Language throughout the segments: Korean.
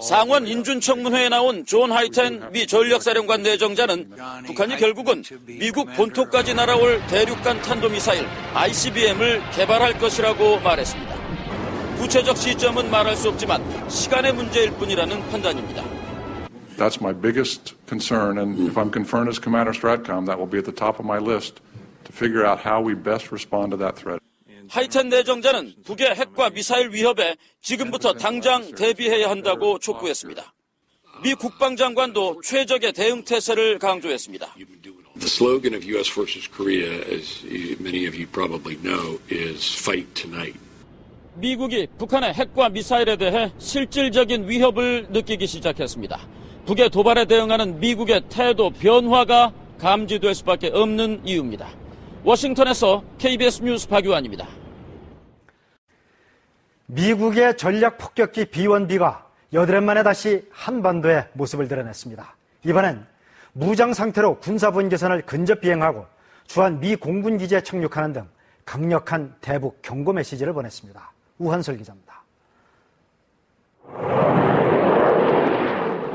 상원 인준청문회에 나온 존 하이텐 미 전략사령관 내정자는 북한이 결국은 미국 본토까지 날아올 대륙간 탄도미사일 ICBM을 개발할 것이라고 말했습니다. 구체적 시점은 말할 수 없지만 시간의 문제일 뿐이라는 판단입니다. That's my biggest concern, and if I'm confirmed as Commander Stratcom, that will be at the top of my list to figure out how we best respond to that threat. 하이텐 내정자는 북의 핵과 미사일 위협에 지금부터 당장 대비해야 한다고 촉구했습니다. 미 국방장관도 최적의 대응 태세를 강조했습니다. The slogan of U.S. versus Korea, as many of you probably know, is fight tonight. 미국이 북한의 핵과 미사일에 대해 실질적인 위협을 느끼기 시작했습니다. 북의 도발에 대응하는 미국의 태도 변화가 감지될 수밖에 없는 이유입니다. 워싱턴에서 KBS 뉴스 박유환입니다. 미국의 전략 폭격기 B-1B가 8년 만에 다시 한반도에 모습을 드러냈습니다. 이번엔 무장 상태로 군사분계선을 근접 비행하고 주한 미 공군 기지에 착륙하는 등 강력한 대북 경고 메시지를 보냈습니다. 우한솔 기자입니다.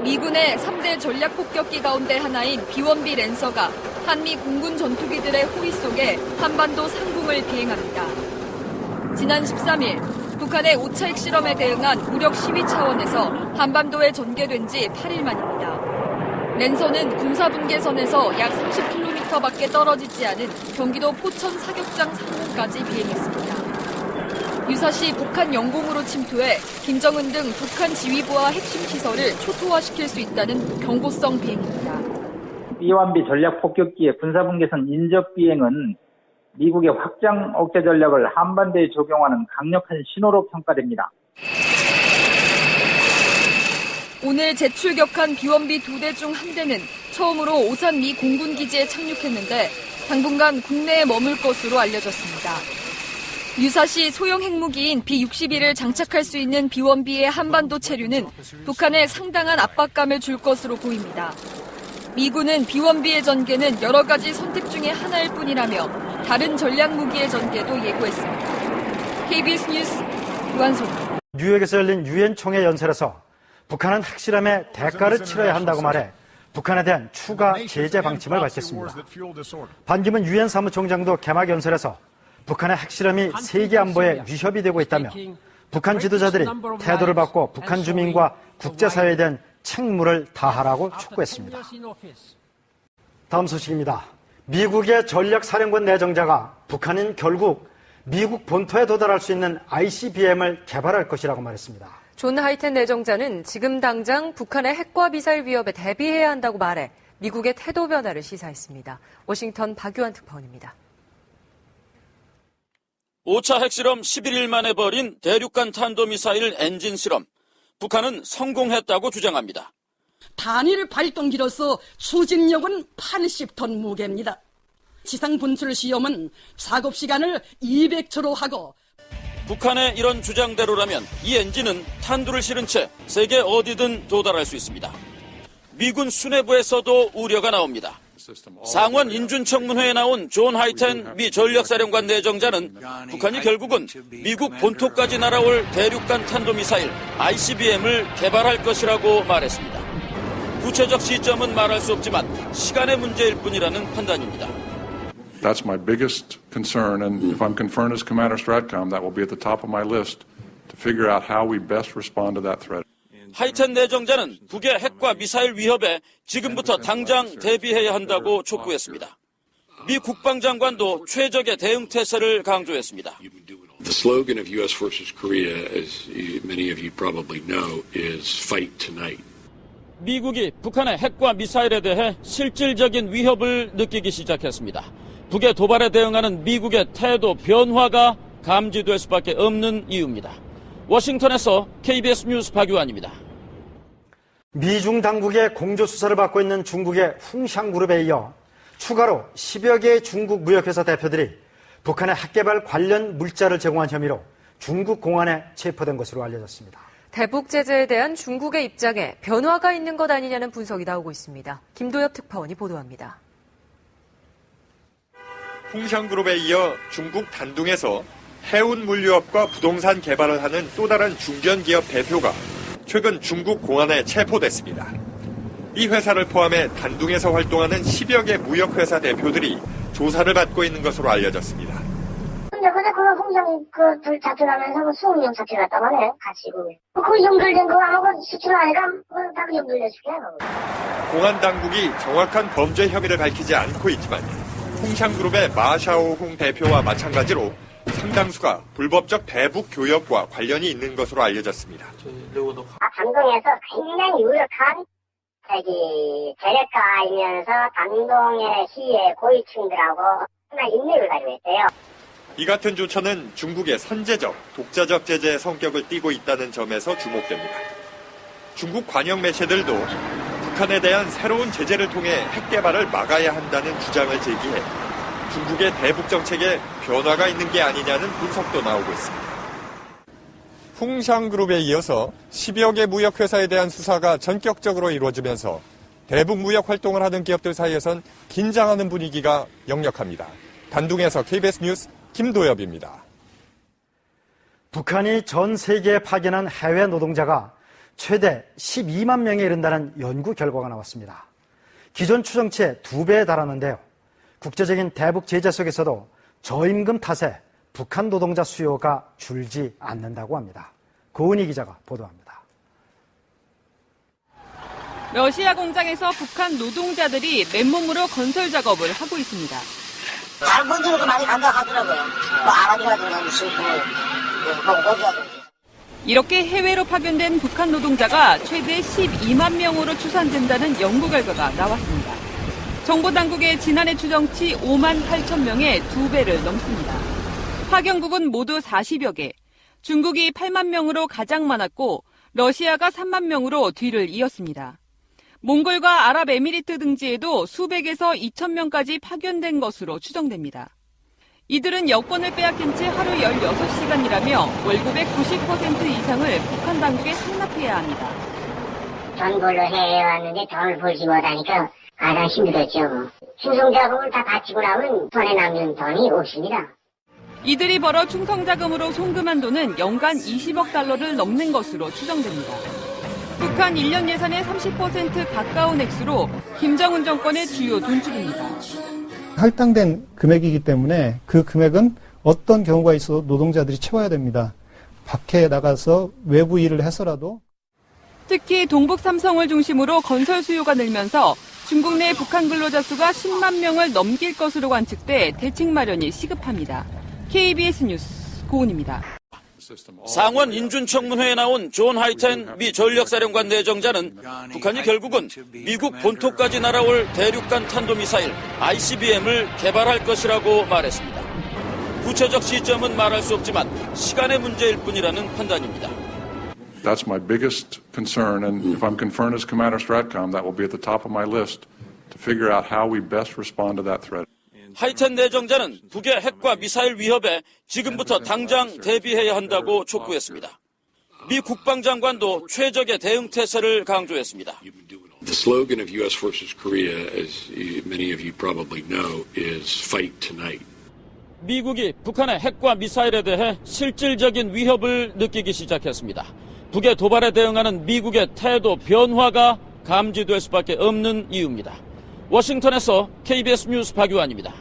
미군의 3대 전략 폭격기 가운데 하나인 B-1B 랜서가 한미 공군 전투기들의 호위 속에 한반도 상공을 비행합니다. 지난 13일 북한의 5차 핵실험에 대응한 무력 시위 차원에서 한반도에 전개된 지 8일 만입니다. 랜서는 군사분계선에서 약 30km 밖에 떨어지지 않은 경기도 포천 사격장 상공까지 비행했습니다. 유사시 북한 영공으로 침투해 김정은 등 북한 지휘부와 핵심 시설을 초토화시킬 수 있다는 경고성 비행입니다. B-1B 전략 폭격기의 군사분계선 인접 비행은 미국의 확장 억제 전략을 한반도에 적용하는 강력한 신호로 평가됩니다. 오늘 재출격한 B-1B 2대 중 한 대는 처음으로 오산 미 공군기지에 착륙했는데 당분간 국내에 머물 것으로 알려졌습니다. 유사시 소형 핵무기인 B-61을 장착할 수 있는 B-1B의 한반도 체류는 북한에 상당한 압박감을 줄 것으로 보입니다. 미군은 B-1B의 전개는 여러 가지 선택 중에 하나일 뿐이라며 다른 전략 무기의 전개도 예고했습니다. KBS 뉴스 유한솔입니다. 뉴욕에서 열린 유엔 총회 연설에서 북한은 핵실험에 대가를 치러야 한다고 말해 북한에 대한 추가 제재 방침을 밝혔습니다. 반기문 유엔 사무총장도 개막 연설에서 북한의 핵실험이 세계 안보에 위협이 되고 있다며 북한 지도자들이 태도를 바꿔 북한 주민과 국제사회에 대한 책무를 다하라고 촉구했습니다. 다음 소식입니다. 미국의 전략사령관 내정자가 북한은 결국 미국 본토에 도달할 수 있는 ICBM을 개발할 것이라고 말했습니다. 존 하이텐 내정자는 지금 당장 북한의 핵과 미사일 위협에 대비해야 한다고 말해 미국의 태도 변화를 시사했습니다. 워싱턴 박유한 특파원입니다. 5차 핵실험 11일 만에 벌인 대륙간 탄도미사일 엔진 실험. 북한은 성공했다고 주장합니다. 단일 발동기로서 추진력은 80톤 무게입니다. 지상 분출 시험은 작업 시간을 200초로 하고 북한의 이런 주장대로라면 이 엔진은 탄두를 실은 채 세계 어디든 도달할 수 있습니다. 미군 수뇌부에서도 우려가 나옵니다. 상원 인준청문회에 나온 존 하이텐 미 전략사령관 내정자는 북한이 결국은 미국 본토까지 날아올 대륙간 탄도미사일 ICBM을 개발할 것이라고 말했습니다. 구체적 시점은 말할 수 없지만 시간의 문제일 뿐이라는 판단입니다. That's my biggest concern, and if I'm confirmed as Commander Stratcom, that will be at the top of my list to figure out how we best respond to that threat. 하이텐 내정자는 북의 핵과 미사일 위협에 지금부터 당장 대비해야 한다고 촉구했습니다. 미 국방장관도 최적의 대응 태세를 강조했습니다. The slogan of U.S. versus Korea, as many of you probably know, is fight tonight. 미국이 북한의 핵과 미사일에 대해 실질적인 위협을 느끼기 시작했습니다. 북의 도발에 대응하는 미국의 태도 변화가 감지될 수밖에 없는 이유입니다. 워싱턴에서 KBS 뉴스 박유환입니다. 미중 당국의 공조 수사를 받고 있는 중국의 흥샹그룹에 이어 추가로 10여 개의 중국 무역회사 대표들이 북한의 핵개발 관련 물자를 제공한 혐의로 중국 공안에 체포된 것으로 알려졌습니다. 대북 제재에 대한 중국의 입장에 변화가 있는 것 아니냐는 분석이 나오고 있습니다. 김도엽 특파원이 보도합니다. 흥샹그룹에 이어 중국 단둥에서 해운 물류업과 부동산 개발을 하는 또 다른 중견기업 대표가 최근 중국 공안에 체포됐습니다. 이 회사를 포함해 단둥에서 활동하는 10여 개 무역회사 대표들이 조사를 받고 있는 것으로 알려졌습니다. 근데 그거 홍장 둘 잡혀가면서 수억 명 잡혀갔단 말이에요. 같이 그 연결된 거 아무것도 수출하니까 다 그 연결해줄게. 공안 당국이 정확한 범죄 혐의를 밝히지 않고 있지만 홍샹그룹의 마샤오홍 대표와 마찬가지로 상당수가 불법적 대북 교역과 관련이 있는 것으로 알려졌습니다. 단동에서 굉장히 유력한 재래가이면서 단동의 시의 고위층들하고 정말 인맥을 가지고 있어요. 이 같은 조처는 중국의 선제적, 독자적 제재의 성격을 띠고 있다는 점에서 주목됩니다. 중국 관영 매체들도 북한에 대한 새로운 제재를 통해 핵 개발을 막아야 한다는 주장을 제기해 중국의 대북 정책에 변화가 있는 게 아니냐는 분석도 나오고 있습니다. 홍샹그룹에 이어서 10여 개 무역회사에 대한 수사가 전격적으로 이루어지면서 대북 무역 활동을 하는 기업들 사이에선 긴장하는 분위기가 역력합니다. 단둥에서 KBS 뉴스 김도엽입니다. 북한이 전 세계에 파견한 해외 노동자가 최대 12만 명에 이른다는 연구 결과가 나왔습니다. 기존 추정치의 2배에 달하는데요. 국제적인 대북 제재 속에서도 저임금 탓에 북한 노동자 수요가 줄지 않는다고 합니다. 고은희 기자가 보도합니다. 러시아 공장에서 북한 노동자들이 맨몸으로 건설 작업을 하고 있습니다. 다른 분들도 많이 간다 하더라고요. 아랍이라든가 무슨 이렇게 해외로 파견된 북한 노동자가 최대 12만 명으로 추산된다는 연구 결과가 나왔습니다. 정부 당국의 지난해 추정치 5만 8천 명의 2배를 넘습니다. 파견국은 모두 40여 개, 중국이 8만 명으로 가장 많았고 러시아가 3만 명으로 뒤를 이었습니다. 몽골과 아랍에미리트 등지에도 수백에서 2천 명까지 파견된 것으로 추정됩니다. 이들은 여권을 빼앗긴 채 하루 16시간이라며 월급의 90% 이상을 북한 당국에 상납해야 합니다. 전골로 해왔는데 돈을 벌지 못하니까 가장 힘들었죠. 충성자금을 다 바치고 나면 손에 남는 돈이 없습니다. 이들이 벌어 충성자금으로 송금한 돈은 연간 20억 달러를 넘는 것으로 추정됩니다. 북한 1년 예산의 30% 가까운 액수로 김정은 정권의 주요 돈줄입니다. 할당된 금액이기 때문에 그 금액은 어떤 경우가 있어도 노동자들이 채워야 됩니다. 밖에 나가서 외부 일을 해서라도. 특히 동북 삼성을 중심으로 건설 수요가 늘면서 중국 내 북한 근로자 수가 10만 명을 넘길 것으로 관측돼 대책 마련이 시급합니다. KBS 뉴스 고은입니다. 상원 인준청문회에 나온 존 하이텐 미 전력사령관 내정자는 북한이 결국은 미국 본토까지 날아올 대륙간 탄도미사일 ICBM을 개발할 것이라고 말했습니다. 구체적 시점은 말할 수 없지만 시간의 문제일 뿐이라는 판단입니다. That's my biggest concern, and if I'm confirmed as Commander Stratcom, that will be at the top of my list to figure out how we best respond to that threat. 하이텐 내정자는 북의 핵과 미사일 위협에 지금부터 당장 대비해야 한다고 촉구했습니다. 미 국방장관도 최적의 대응 태세를 강조했습니다. The slogan of U.S. versus Korea, as many of you probably know, is fight tonight. 미국이 북한의 핵과 미사일에 대해 실질적인 위협을 느끼기 시작했습니다. 북의 도발에 대응하는 미국의 태도 변화가 감지될 수밖에 없는 이유입니다. 워싱턴에서 KBS 뉴스 박유환입니다.